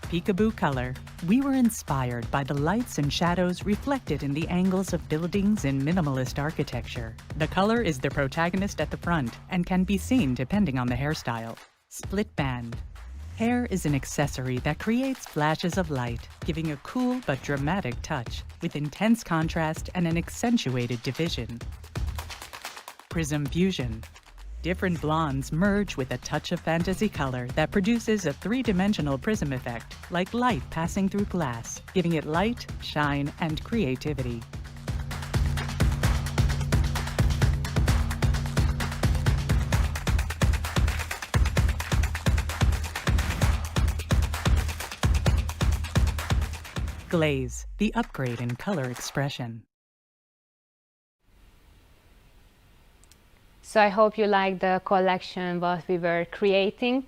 Peekaboo Color. We were inspired by the lights and shadows reflected in the angles of buildings in minimalist architecture. The color is the protagonist at the front and can be seen depending on the hairstyle. Split band. Hair is an accessory that creates flashes of light, giving a cool but dramatic touch, with intense contrast and an accentuated division. Prism fusion. Different blondes merge with a touch of fantasy color that produces a three-dimensional prism effect, like light passing through glass, giving it light, shine, and creativity. Glaze, the upgrade in color expression. So I hope you like the collection what we were creating.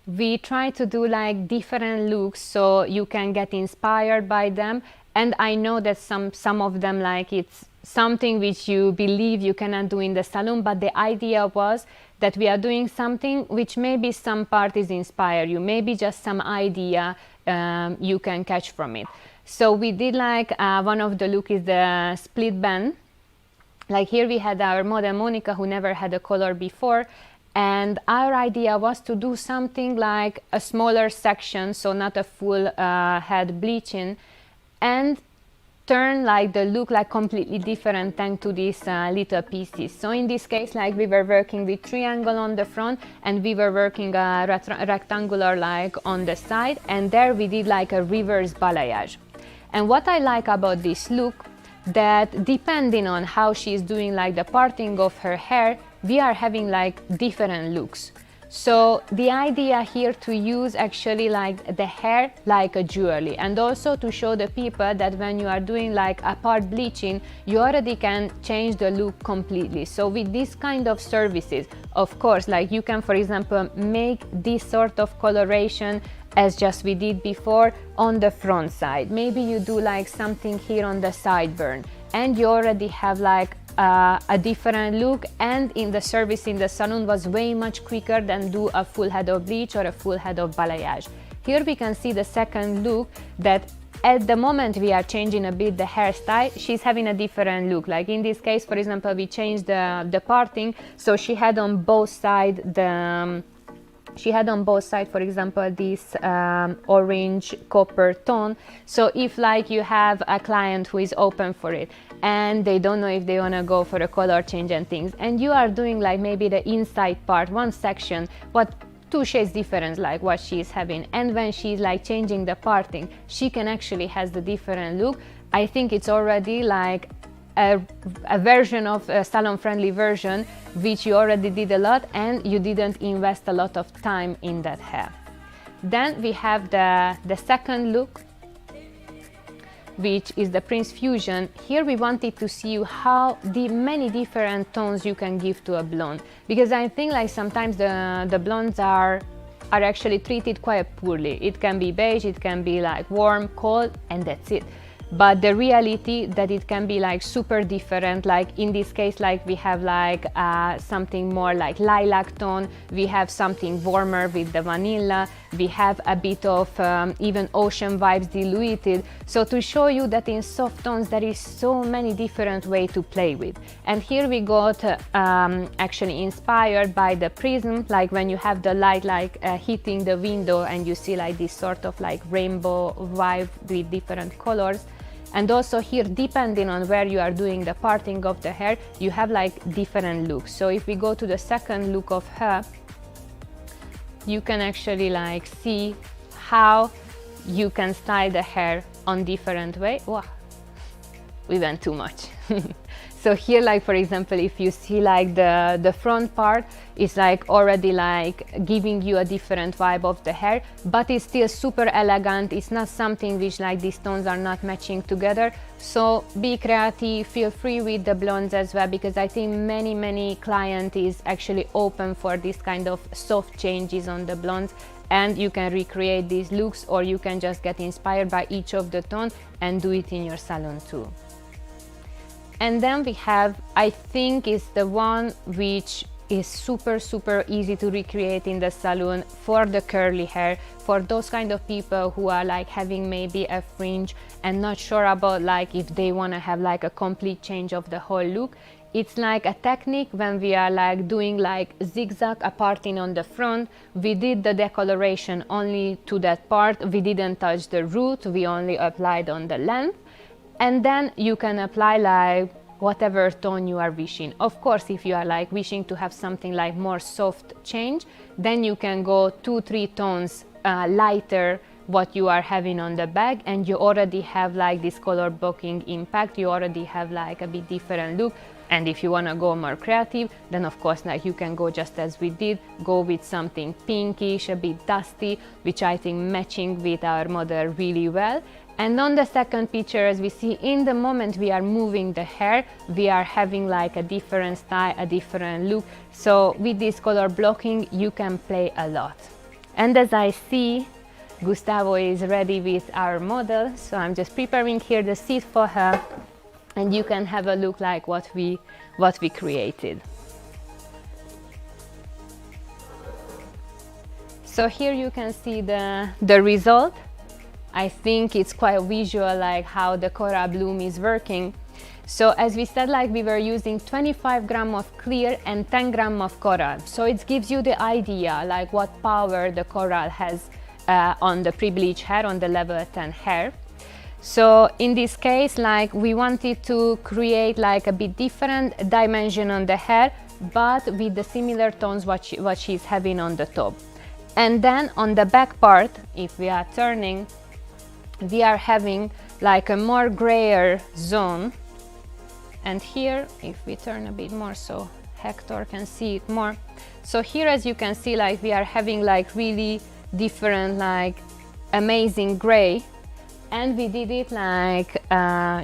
We try to do like different looks so you can get inspired by them, and I know that some of them like it's something which you believe you cannot do in the salon, but the idea was that we are doing something which maybe some parties inspire you, maybe just some idea you can catch from it. So we did like one of the look is the split band. Like here we had our model Monica who never had a color before, and our idea was to do something like a smaller section, so not a full head bleaching, and turn like the look like completely different thanks to these little pieces. So in this case, like we were working with triangle on the front and we were working rectangular like on the side, and there we did like a reverse balayage. And what I like about this look, that depending on how she's doing like the parting of her hair, we are having like different looks. So the idea here to use actually like the hair like a jewelry, and also to show the people that when you are doing like a part bleaching, you already can change the look completely. So with this kind of services, of course, like you can, for example, make this sort of coloration as just we did before on the front side. Maybe you do like something here on the sideburn, and you already have like a different look, and in the service in the salon was way much quicker than do a full head of bleach or a full head of balayage. Here we can see the second look that at the moment we are changing a bit the hairstyle, she's having a different look. Like in this case, for example, we changed the parting, so she had on both sides for example, this orange copper tone. So if like you have a client who is open for it and they don't know if they want to go for a color change and things, and you are doing like maybe the inside part, one section, but two shades different like what she's having, and when she's like changing the parting, she can actually has the different look. I think it's already like a version of a salon-friendly version, which you already did a lot and you didn't invest a lot of time in that hair. Then we have the second look, which is the Prince Fusion. Here we wanted to see how the many different tones you can give to a blonde, because I think like sometimes the blondes are actually treated quite poorly. It can be beige, it can be like warm, cold, and that's it. But the reality that it can be like super different, like in this case, like we have like something more like lilac tone, we have something warmer with the vanilla, we have a bit of even ocean vibes diluted. So to show you that in soft tones there is so many different ways to play with. And here we got actually inspired by the prism, like when you have the light like hitting the window and you see like this sort of like rainbow vibe with different colors. And also here, depending on where you are doing the parting of the hair, you have like different looks. So if we go to the second look of her, you can actually like see how you can style the hair on different way. Wow, we went too much. So here, like for example, if you see like the front part is like already like giving you a different vibe of the hair, but it's still super elegant. It's not something which like these tones are not matching together. So be creative, feel free with the blondes as well, because I think many client is actually open for this kind of soft changes on the blondes, and you can recreate these looks, or you can just get inspired by each of the tone and do it in your salon too. And then we have, I think is the one which is super easy to recreate in the salon for the curly hair, for those kind of people who are like having maybe a fringe and not sure about like if they want to have like a complete change of the whole look. It's like a technique when we are like doing like zigzag parting on the front. We did the decoloration only to that part, we didn't touch the root, we only applied on the length. And then you can apply like whatever tone you are wishing. Of course, if you are like wishing to have something like more soft change, then you can go 2-3 tones lighter what you are having on the back, and you already have like this color blocking impact, you already have like a bit different look. And if you want to go more creative, then of course like you can go just as we did, go with something pinkish, a bit dusty, which I think matching with our model really well. And on the second picture, as we see, in the moment we are moving the hair, we are having like a different style, a different look. So with this color blocking, you can play a lot. And as I see, Gustavo is ready with our model, so I'm just preparing here the seat for her, and you can have a look like what we created. So here you can see the result. I think it's quite visual like how the coral bloom is working. So as we said, like we were using 25 grams of clear and 10 grams of coral. So it gives you the idea like what power the coral has on the pre-bleach hair, on the level 10 hair. So in this case, like we wanted to create like a bit different dimension on the hair, but with the similar tones what she's having on the top. And then on the back part, if we are turning, we are having like a more grayer zone. And here, if we turn a bit more so Hector can see it more. So here, as you can see, like we are having like really different, like amazing gray. And we did it like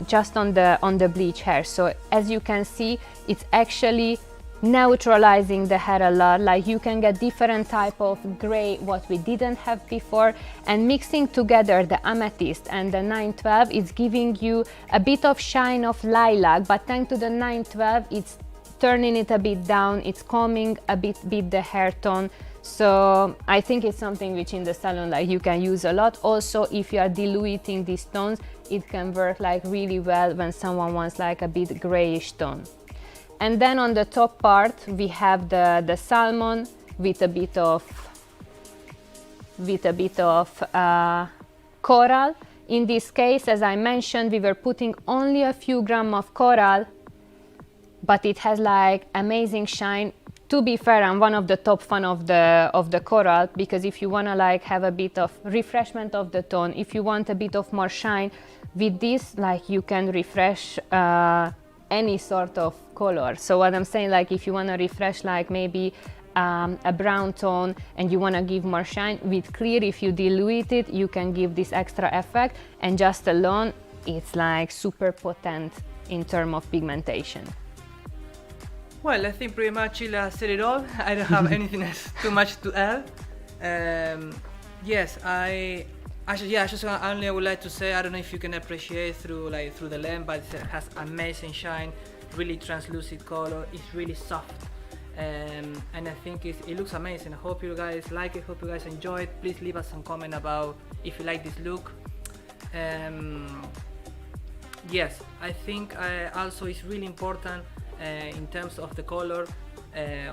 just on the bleach hair. So as you can see, it's actually neutralizing the hair a lot. Like you can get different type of gray what we didn't have before, and mixing together the amethyst and the 912, it's giving you a bit of shine of lilac, but thanks to the 912 it's turning it a bit down, it's calming a bit the hair tone. So I think it's something which in the salon like you can use a lot. Also, if you are diluting these tones, it can work like really well when someone wants like a bit grayish tone. And then on the top part we have the salmon with a bit of coral. In this case, as I mentioned, we were putting only a few grams of coral, but it has like amazing shine. To be fair, I'm one of the top fan of the coral, because if you want to like have a bit of refreshment of the tone, if you want a bit of more shine, with this like you can refresh any sort of color. So what I'm saying, like if you want to refresh like maybe a brown tone and you want to give more shine, with clear, if you dilute it, you can give this extra effect, and just alone it's like super potent in terms of pigmentation. Well, I think pretty much Sheila said it all. I don't have anything else too much to add. Yes, I would like to say, I don't know if you can appreciate through the lamp, but it has amazing shine, really translucent color. It's really soft, and I think it looks amazing. I hope you guys like it. Hope you guys enjoy it. Please leave us some comment about if you like this look. Yes, I think also it's really important in terms of the color.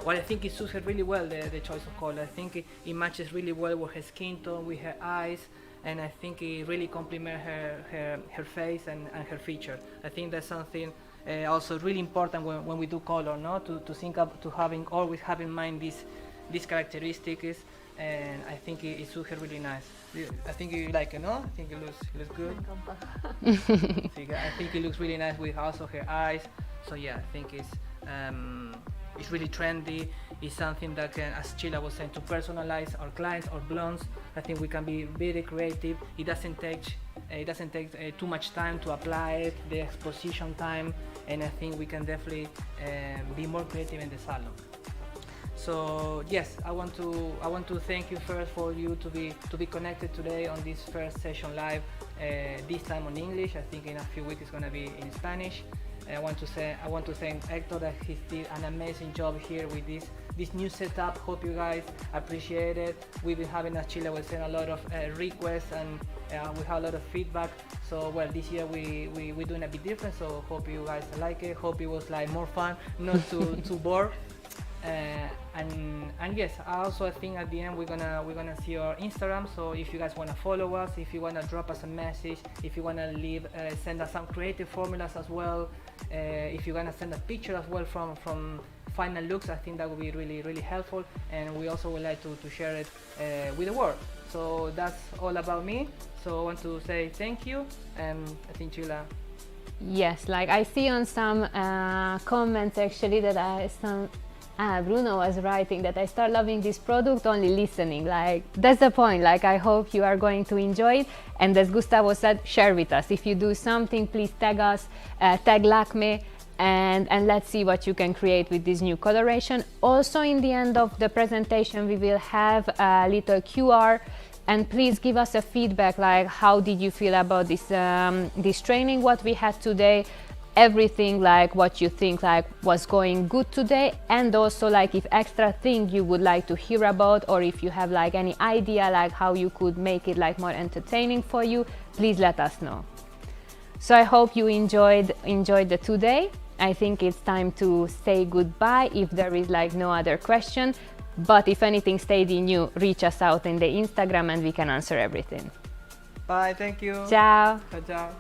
Well, I think it suits her really well, the choice of color. I think it matches really well with her skin tone, with her eyes, and I think it really complements her face and her feature. I think that's something also really important when we do color, no? To think up, to always have in mind these characteristics, and I think it suits her really nice. I think you like it, no? I think it looks good. I think it looks really nice with also her eyes. So yeah, I think it's really trendy. It's something that can, as Sheila was saying, to personalize our clients or blondes. I think we can be very creative. It doesn't take too much time to apply it, the exposition time, and I think we can definitely be more creative in the salon. So yes, I want to thank you first for you to be connected today on this first session live. This time on English. I think in a few weeks it's gonna be in Spanish. I want to thank Hector that he did an amazing job here with this new setup. Hope you guys appreciate it. We've been having, as Sheila was saying, a lot of requests, and we have a lot of feedback. So well, this year we're doing a bit different. So hope you guys like it. Hope it was like more fun, not too bored. And yes, also I think at the end we're gonna see our Instagram. So if you guys wanna follow us, if you wanna drop us a message, if you wanna send us some creative formulas as well, if you're gonna send a picture as well from final looks, I think that would be really helpful. And we also would like to share it with the world. So that's all about me. So I want to say thank you, and I think Sheila. Yes, like I see on some comments actually that Bruno was writing that I start loving this product only listening. Like that's the point. Like I hope you are going to enjoy it, and as Gustavo said, share with us. If you do something, please tag us, tag LAKMÉ, and let's see what you can create with this new coloration. Also in the end of the presentation we will have a little QR, and please give us a feedback, like how did you feel about this training, what we had today, everything, like what you think like was going good today, and also like if extra thing you would like to hear about, or if you have like any idea like how you could make it like more entertaining for you, please let us know. So I hope you enjoyed the today. I think it's time to say goodbye if there is like no other question, but if anything stayed in you, reach us out in the Instagram and we can answer everything. Bye, thank you. Ciao. Ciao.